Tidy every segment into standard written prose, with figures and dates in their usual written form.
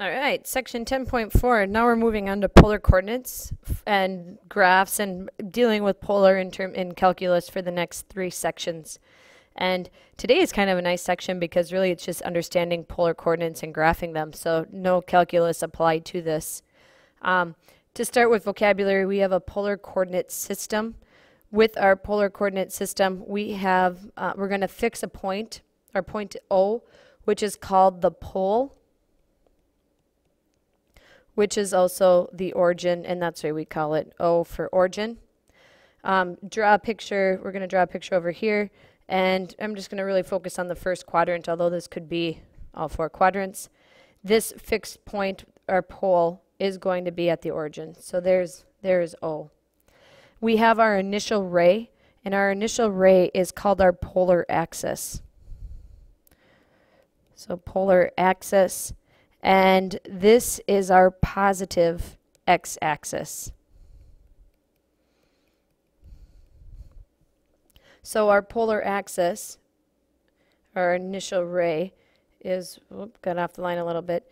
All right, section 10.4. Now we're moving on to polar coordinates and graphs and dealing with polar in calculus for the next 3 sections. And today is kind of a nice section because really it's just understanding polar coordinates and graphing them. So no calculus applied to this. To start with vocabulary, we have a polar coordinate system. With our polar coordinate system, we have we're going to fix a point, our point O, which is called the pole, which is also the origin, and that's why we call it O for origin. Draw a picture. We're going to draw a picture over here, and I'm just going to really focus on the first quadrant, although this could be all 4 quadrants. This fixed point, our pole, is going to be at the origin. So there's O. We have our initial ray, and our initial ray is called our polar axis. So polar axis. And this is our positive x-axis. So our polar axis, our initial ray, is, got off the line a little bit,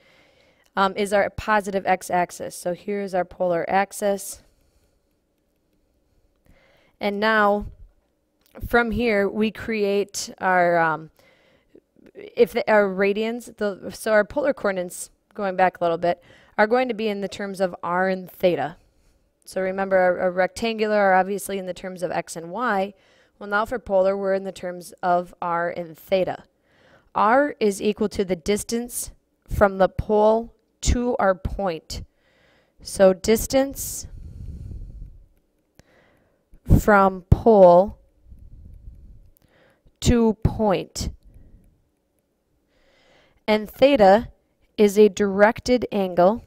is our positive x-axis. So here's our polar axis. And now, from here, we create our our radians, so our polar coordinates, going back a little bit, are going to be in the terms of r and theta. So remember, our rectangular are obviously in the terms of x and y. Well, now for polar, we're in the terms of r and theta. R is equal to the distance from the pole to our point. So distance from pole to point. And theta is a directed angle.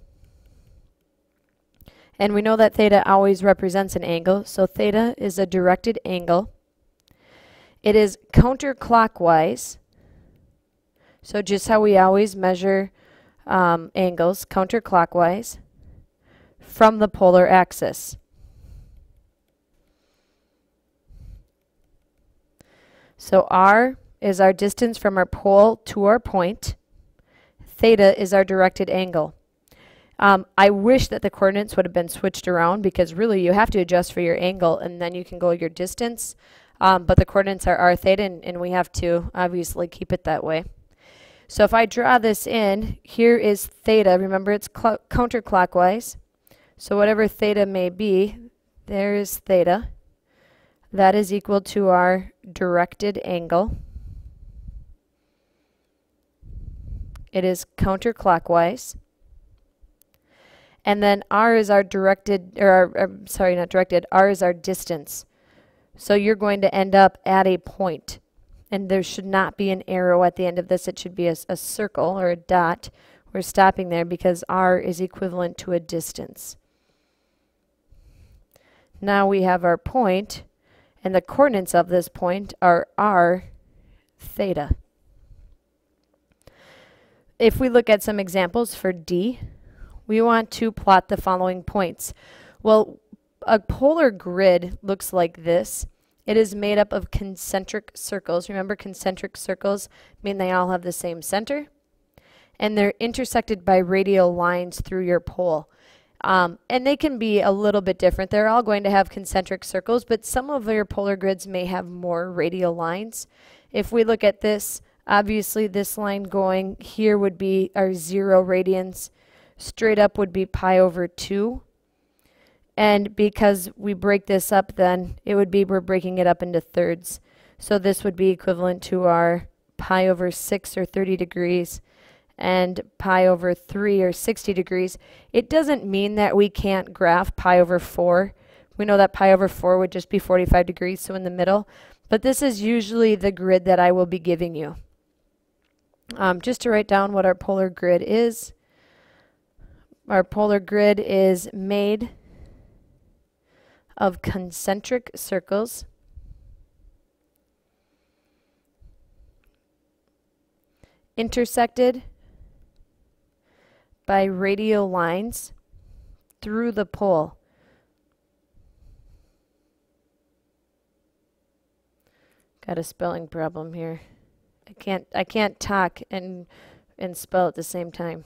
And we know that theta always represents an angle. So theta is a directed angle. It is counterclockwise. So just how we always measure angles, counterclockwise, from the polar axis. So r is our distance from our pole to our point. Theta is our directed angle. I wish that the coordinates would have been switched around because really you have to adjust for your angle and then you can go your distance. But the coordinates are r, theta, and we have to obviously keep it that way. So if I draw this in, here is theta. Remember, it's counterclockwise. So whatever theta may be, there is theta. That is equal to our directed angle. It is counterclockwise. And then r is our directed, sorry, not directed, r is our distance. So you're going to end up at a point. And there should not be an arrow at the end of this. It should be a circle or a dot. We're stopping there because r is equivalent to a distance. Now we have our point, and the coordinates of this point are r, theta. If we look at some examples for D, we want to plot the following points. Well, a polar grid looks like this. It is made up of concentric circles. Remember, concentric circles mean they all have the same center. And they're intersected by radial lines through your pole. And they can be a little bit different. They're all going to have concentric circles, but some of your polar grids may have more radial lines. If we look at this, obviously this line going here would be our 0 radians. Straight up would be pi over 2. And because we break this up, then it would be we're breaking it up into thirds. So this would be equivalent to our pi over 6 or 30 degrees and pi over 3 or 60 degrees. It doesn't mean that we can't graph pi over 4. We know that pi over 4 would just be 45 degrees, so in the middle. But this is usually the grid that I will be giving you. Just to write down what our polar grid is. Our polar grid is made of concentric circles intersected by radial lines through the pole. Got a spelling problem here. I can't talk and spell at the same time.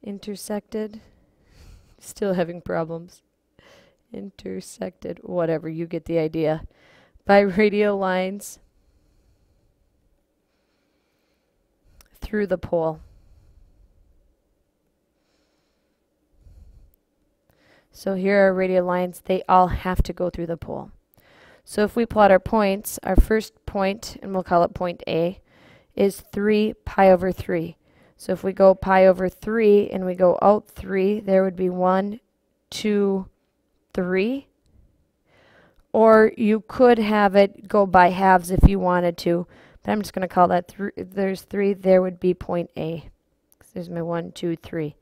intersected. Still having problems. Intersected, whatever, you get the idea. By radial lines through the pole. So here are radial lines. They all have to go through the pole. So if we plot our points, our first point, and we'll call it point A, is 3 pi over 3. So if we go pi over 3 and we go out 3, there would be 1, 2, 3. Or you could have it go by halves if you wanted to, but I'm just going to call that there's 3. There would be point A. There's my 1, 2, 3.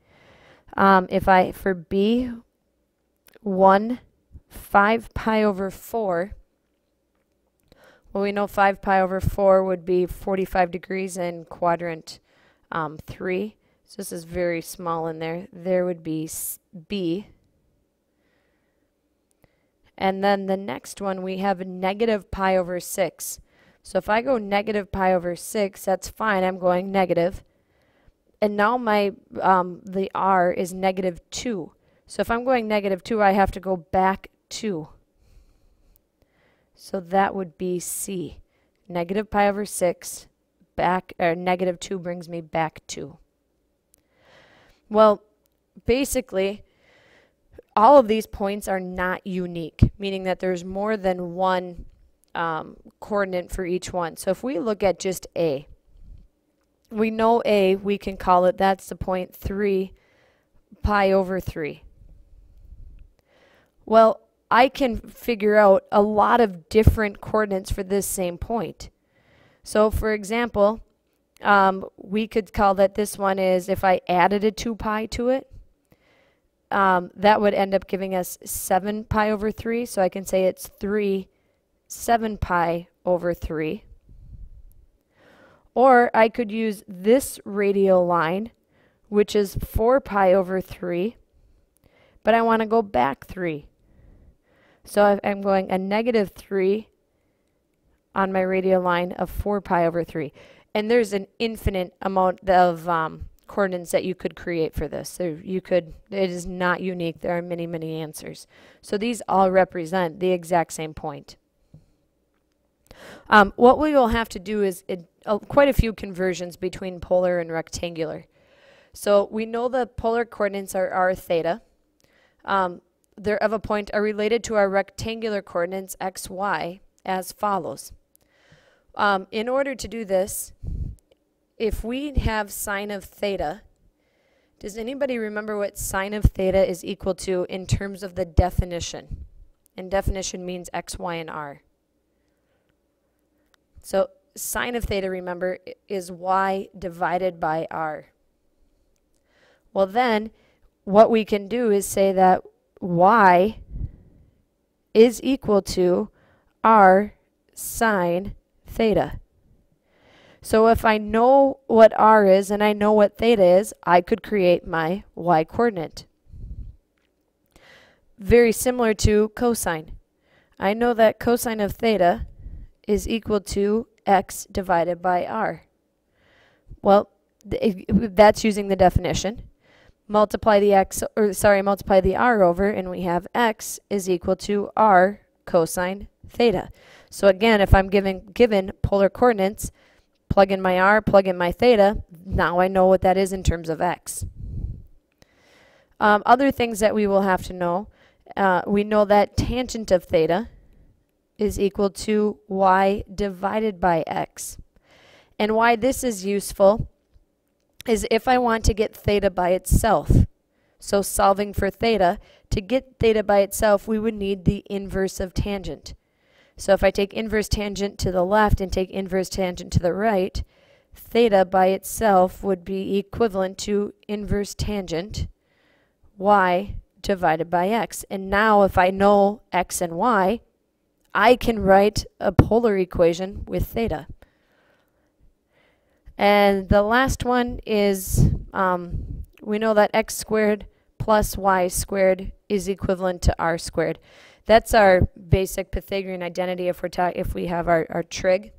For B, 1, 5 pi over 4. Well, we know 5 pi over 4 would be 45 degrees in quadrant 3. So this is very small in there. There would be B. And then the next one, we have negative pi over 6. So if I go negative pi over 6, that's fine. I'm going negative. And now my the R is negative 2. So if I'm going negative 2, I have to go back 2. So that would be C. Negative pi over 6, negative 2 brings me back 2. Well, basically, all of these points are not unique, meaning that there's more than one coordinate for each one. So if we look at just A, we know A, we can call it, that's the point 3 pi over 3. Well, I can figure out a lot of different coordinates for this same point. So for example, we could call that this one is, if I added a 2 pi to it, that would end up giving us 7 pi over 3. So I can say it's 7 pi over 3. Or I could use this radial line, which is 4 pi over 3, but I want to go back 3. So I'm going a negative 3 on my radial line of 4 pi over 3. And there's an infinite amount of coordinates that you could create for this. So it is not unique. There are many, many answers. So these all represent the exact same point. What we will have to do is quite a few conversions between polar and rectangular. So we know the polar coordinates are r theta. They're of a point are related to our rectangular coordinates x, y as follows. In order to do this, if we have sine of theta, does anybody remember what sine of theta is equal to in terms of the definition? And definition means x, y, and r. So sine of theta, remember, is y divided by r. Well then, what we can do is say that y is equal to r sine theta. So if I know what r is and I know what theta is, I could create my y coordinate. Very similar to cosine. I know that cosine of theta is equal to x divided by r. Well, that's using the definition. Multiply the r over, and we have x is equal to r cosine theta. So again, if I'm given polar coordinates, plug in my r, plug in my theta, now I know what that is in terms of x. Other things that we will have to know, we know that tangent of theta is equal to y divided by x. And why this is useful is if I want to get theta by itself. So solving for theta, to get theta by itself, we would need the inverse of tangent. So if I take inverse tangent to the left and take inverse tangent to the right, theta by itself would be equivalent to inverse tangent y divided by x. And now if I know x and y, I can write a polar equation with theta. And the last one is, we know that x squared plus y squared is equivalent to r squared. That's our basic Pythagorean identity if we have our trig.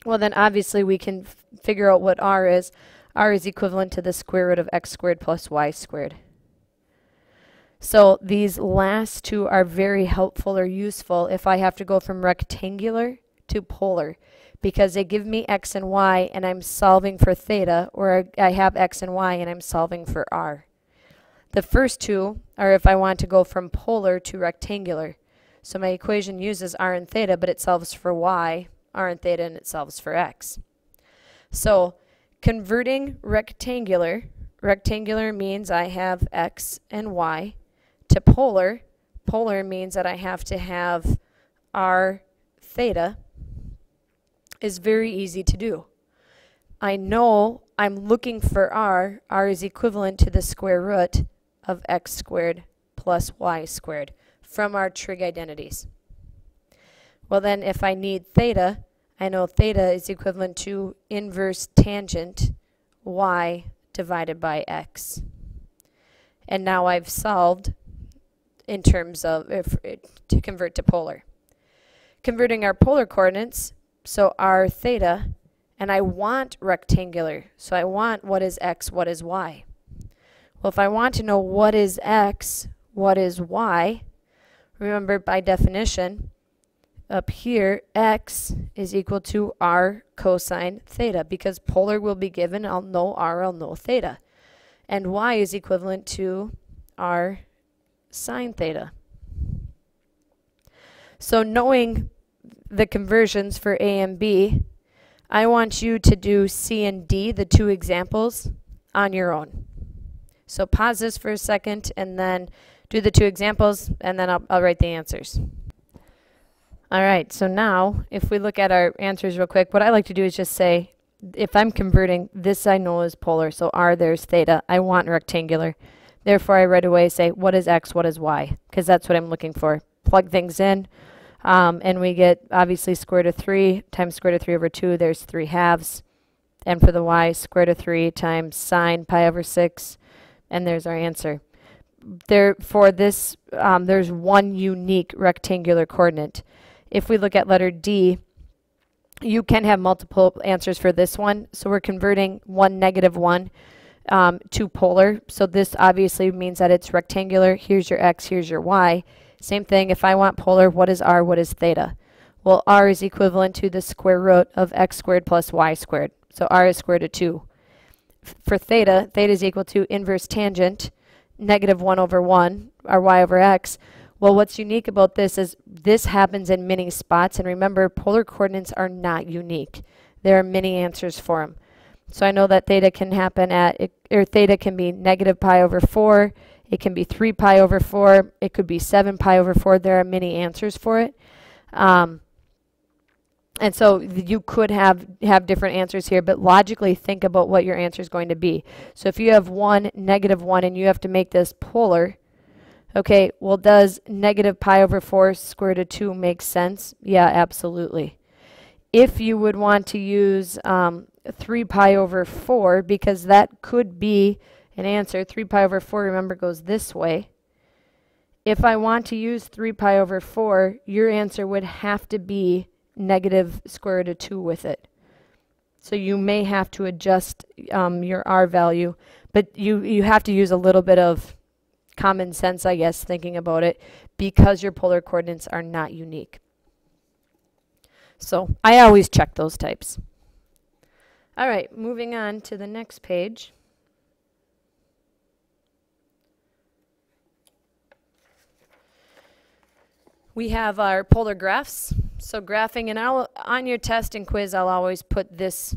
Well, then obviously we can figure out what r is. r is equivalent to the square root of x squared plus y squared. So these last two are very helpful or useful if I have to go from rectangular to polar, because they give me x and y and I'm solving for theta, or I have x and y and I'm solving for r. The first two are if I want to go from polar to rectangular. So my equation uses r and theta, but it solves for y, r and theta, and it solves for x. So converting rectangular means I have x and y, to polar means that I have to have r theta, is very easy to do. I know I'm looking for r is equivalent to the square root of x squared plus y squared from our trig identities. Well then, if I need theta, I know theta is equivalent to inverse tangent y divided by x. And now I've solved in terms of to convert to polar. Converting our polar coordinates, so r theta, and I want rectangular, so I want what is x, what is y. Well, if I want to know what is x, what is y, remember by definition, up here, x is equal to r cosine theta, because polar will be given, I'll know r, I'll know theta. And y is equivalent to r sine theta. So knowing the conversions for a and b, I want you to do c and d, the two examples, on your own. So pause this for a second and then do the two examples, and then I'll write the answers. All right, so now if we look at our answers real quick, what I like to do is just say, if I'm converting, this I know is polar, so r, there's theta. I want rectangular. Therefore, I right away say, what is x, what is y? Because that's what I'm looking for. Plug things in, and we get, obviously, square root of 3 times square root of 3 over 2. There's 3 halves. And for the y, square root of 3 times sine pi over 6. And there's our answer. For this, there's one unique rectangular coordinate. If we look at letter D, you can have multiple answers for this one. So we're converting 1, -1 to polar. So this obviously means that it's rectangular. Here's your x, here's your y. Same thing, if I want polar, what is r, what is theta? Well, r is equivalent to the square root of x squared plus y squared. So r is square root of 2. For theta, theta is equal to inverse tangent, -1 over 1, or y over x. Well, what's unique about this is this happens in many spots, and remember, polar coordinates are not unique. There are many answers for them. So I know that theta can happen at, or theta can be -pi over 4, it can be 3 pi over 4, it could be 7 pi over 4. There are many answers for it. And so you could have different answers here, but logically think about what your answer is going to be. So if you have 1, -1, and you have to make this polar, okay, well, does -pi over 4 square root of 2 make sense? Yeah, absolutely. If you would want to use 3 pi over 4, because that could be an answer. 3 pi over 4, remember, goes this way. If I want to use 3 pi over 4, your answer would have to be negative square root of 2 with it. So you may have to adjust your r value, but you have to use a little bit of common sense, I guess, thinking about it, because your polar coordinates are not unique. So I always check those types. All right, moving on to the next page. We have our polar graphs. So graphing, and on your test and quiz, I'll always put this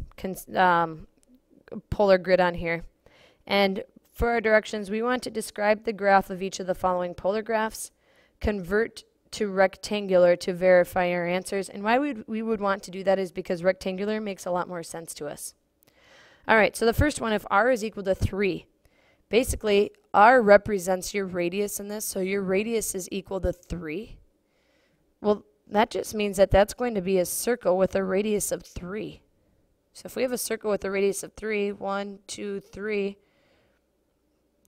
polar grid on here. And for our directions, we want to describe the graph of each of the following polar graphs, convert to rectangular to verify our answers. And why we would want to do that is because rectangular makes a lot more sense to us. All right, so the first one, if r is equal to 3, basically r represents your radius in this, so your radius is equal to 3. Well, that just means that that's going to be a circle with a radius of 3. So if we have a circle with a radius of 3, 1, 2, 3,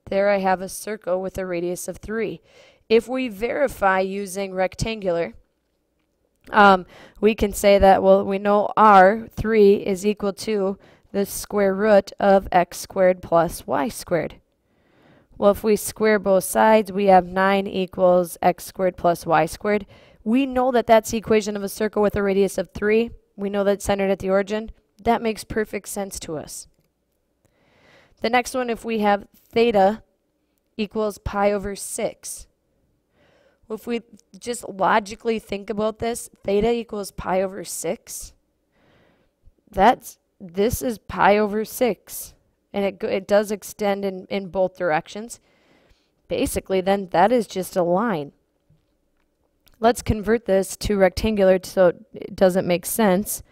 there I have a circle with a radius of 3. If we verify using rectangular, we can say that, well, we know r, 3, is equal to the square root of x squared plus y squared. Well, if we square both sides, we have 9 equals x squared plus y squared. We know that that's the equation of a circle with a radius of 3. We know that it's centered at the origin. That makes perfect sense to us. The next one, if we have theta equals pi over 6. Well, if we just logically think about this, theta equals pi over 6. This is pi over 6. And it does extend in both directions. Basically, then, that is just a line. Let's convert this to rectangular so it doesn't make sense.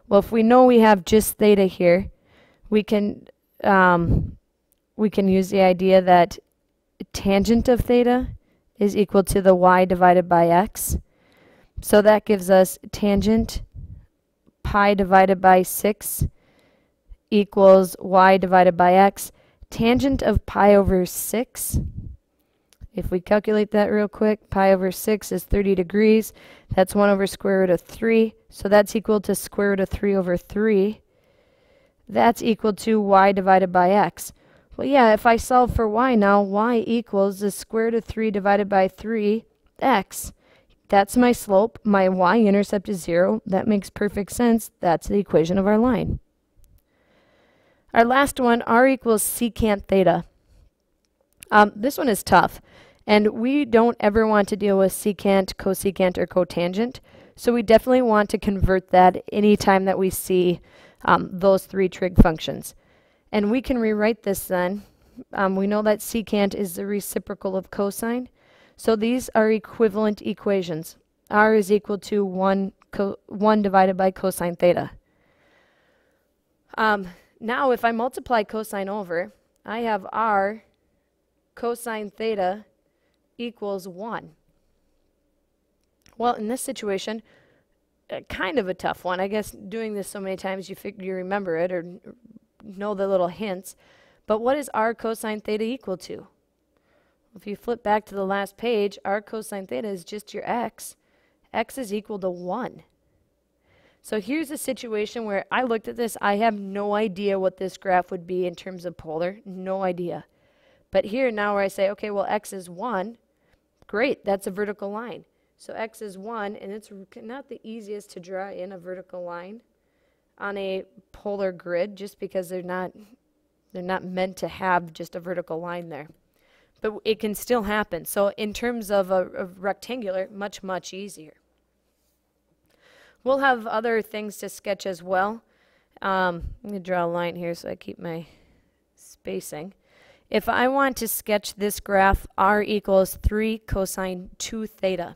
Well, if we know we have just theta here, we can use the idea that tangent of theta is equal to the y divided by x. So that gives us tangent pi divided by 6 equals y divided by x. Tangent of pi over 6, if we calculate that real quick, pi over 6 is 30 degrees. That's 1 over square root of 3. So that's equal to square root of 3 over 3. That's equal to y divided by x. Well, yeah, if I solve for y now, y equals the square root of 3 divided by 3x. That's my slope. My y-intercept is 0. That makes perfect sense. That's the equation of our line. Our last one, r equals secant theta. This one is tough, and we don't ever want to deal with secant, cosecant, or cotangent, so we definitely want to convert that anytime that we see those three trig functions. And we can rewrite this then. We know that secant is the reciprocal of cosine, so these are equivalent equations. R is equal to 1 divided by cosine theta. Now, if I multiply cosine over, I have r cosine theta equals 1. Well, in this situation, kind of a tough one. I guess doing this so many times you remember it or know the little hints. But what is r cosine theta equal to? If you flip back to the last page, r cosine theta is just your x. X is equal to 1. So here's a situation where I looked at this. I have no idea what this graph would be in terms of polar. No idea. But here now where I say, okay, well, x is 1. Great, that's a vertical line. So x is 1, and it's not the easiest to draw in a vertical line on a polar grid just because they're not meant to have just a vertical line there. But it can still happen. So in terms of a rectangular, much, much easier. We'll have other things to sketch as well. I'm going to draw a line here so I keep my spacing. If I want to sketch this graph, r equals 3 cosine 2 theta.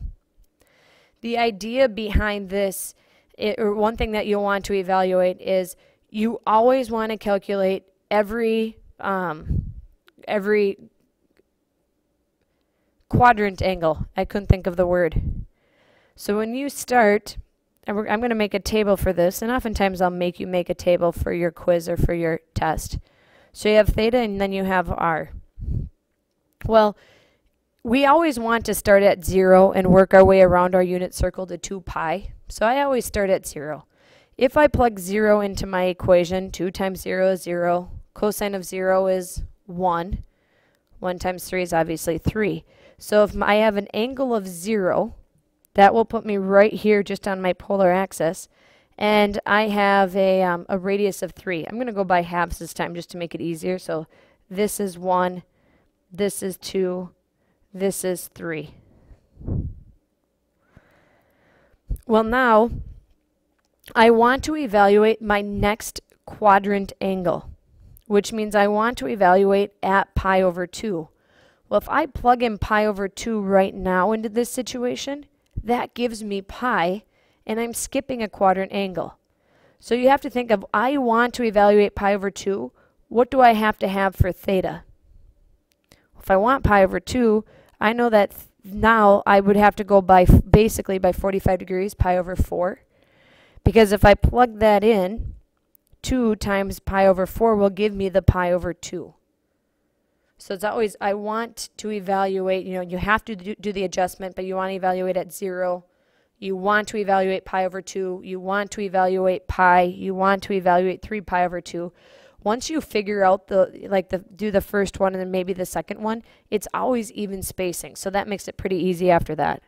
The idea behind this, or one thing that you'll want to evaluate, is you always want to calculate every quadrant angle. I couldn't think of the word. So when you start, I'm going to make a table for this, and oftentimes I'll make you make a table for your quiz or for your test. So you have theta and then you have r. Well, we always want to start at 0 and work our way around our unit circle to 2 pi. So I always start at 0. If I plug 0 into my equation, 2 times 0 is 0. Cosine of 0 is 1. 1 times 3 is obviously 3. So if I have an angle of 0, that will put me right here just on my polar axis. And I have a radius of 3. I'm going to go by halves this time just to make it easier. So this is 1, this is 2, this is 3. Well, now I want to evaluate my next quadrant angle, which means I want to evaluate at pi over 2. Well, if I plug in pi over 2 right now into this situation, that gives me pi, and I'm skipping a quadrant angle. So you have to think of, I want to evaluate pi over 2. What do I have to have for theta? If I want pi over 2, I know that now I would have to go by basically by 45 degrees, pi over 4. Because if I plug that in, 2 times pi over 4 will give me the pi over 2. So it's always, I want to evaluate, you have to do the adjustment, but you want to evaluate at 0, You want to evaluate pi over 2. You want to evaluate pi. You want to evaluate 3 pi over 2. Once you figure out do the first one and then maybe the second one, it's always even spacing. So that makes it pretty easy after that.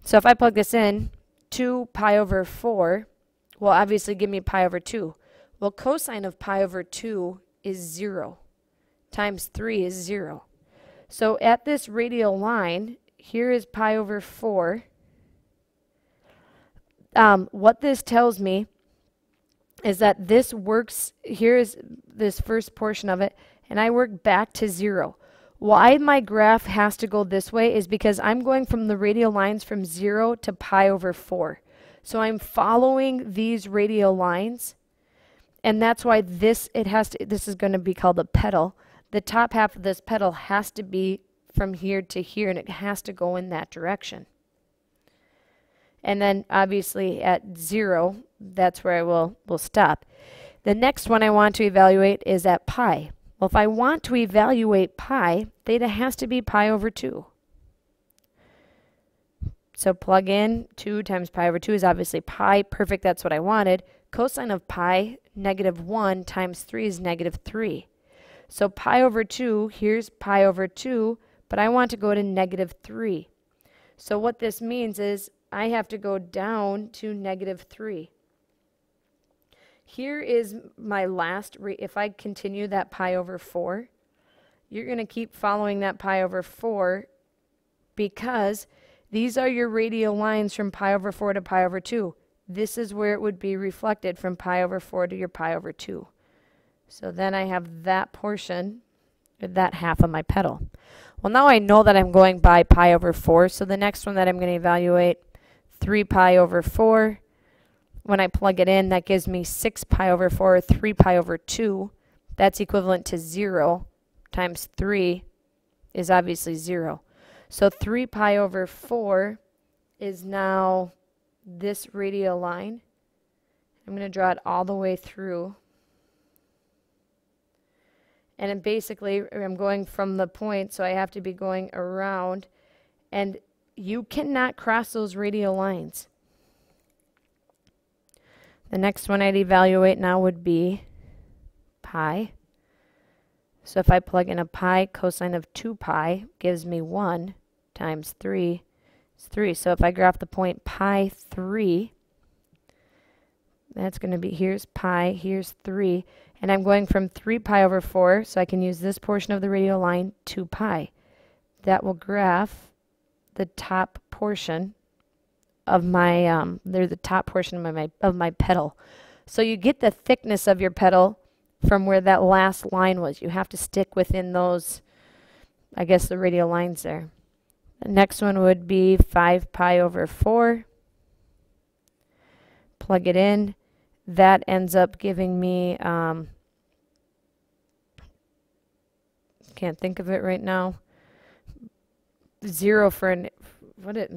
So if I plug this in, 2 pi over 4 will obviously give me pi over 2. Well, cosine of pi over 2 is 0 times 3 is 0. So at this radial line, here is pi over 4. What this tells me is that this works, here is this first portion of it, and I work back to 0. Why my graph has to go this way is because I'm going from the radial lines from 0 to pi over 4. So I'm following these radial lines, and that's why this is going to be called a pedal. The top half of this pedal has to be from here to here, and it has to go in that direction. And then obviously at 0, that's where I will stop. The next one I want to evaluate is at pi. Well, if I want to evaluate pi, theta has to be pi over 2. So plug in 2 times pi over 2 is obviously pi. Perfect, that's what I wanted. Cosine of pi, -1 times 3 is -3. So pi over 2, here's pi over 2, but I want to go to -3. So what this means is I have to go down to -3. Here is my last, if I continue that pi over 4, you're going to keep following that pi over 4 because these are your radial lines from pi over 4 to pi over 2. This is where it would be reflected from pi over 4 to your pi over 2. So then I have that portion, or that half of my pedal. Well, now I know that I'm going by pi over 4, so the next one that I'm going to evaluate, 3 pi over 4. When I plug it in, that gives me 6 pi over 4, or 3 pi over 2. That's equivalent to 0 times 3 is obviously 0. So 3 pi over 4 is now this radial line. I'm going to draw it all the way through. And then basically, I'm going from the point, so I have to be going around. And you cannot cross those radial lines. The next one I'd evaluate now would be pi. So if I plug in a pi, cosine of 2 pi gives me 1 times 3 is 3. So if I graph the point pi 3, that's going to be, here's pi, here's 3. And I'm going from 3 pi over 4, so I can use this portion of the radial line, 2 pi. That will graph the top portion of my, they're the top portion of my pedal. So you get the thickness of your pedal from where that last line was. You have to stick within those, I guess, the radial lines there. The next one would be 5 pi over 4. Plug it in. That ends up giving me, can't think of it right now, 0 for an,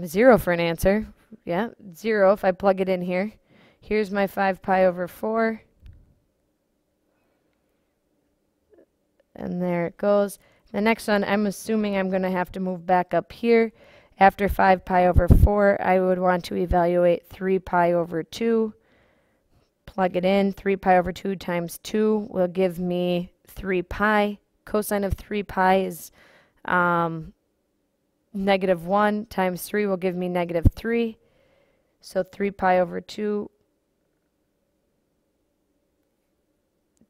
0 for an answer. Yeah, 0 if I plug it in here. Here's my 5 pi over 4. And there it goes. The next one, I'm assuming I'm going to have to move back up here. After 5 pi over 4, I would want to evaluate 3 pi over 2. Plug it in. 3 pi over 2 times 2 will give me 3 pi. Cosine of 3 pi is -1 times 3 will give me -3. So 3 pi over 2.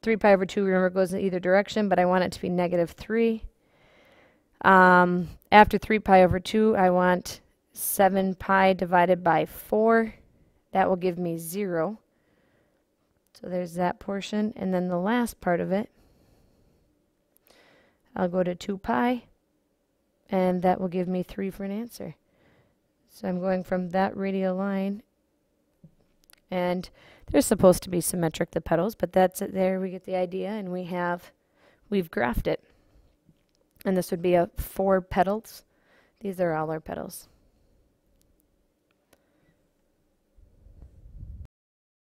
3 pi over 2, remember, goes in either direction, but I want it to be -3. After 3 pi over 2, I want 7 pi divided by 4. That will give me 0. So there's that portion. And then the last part of it, I'll go to 2 pi, and that will give me 3 for an answer. So I'm going from that radial line, and they're supposed to be symmetric, the pedals, but that's it there. We get the idea, and we've graphed it. And this would be a 4 pedals. These are all our pedals.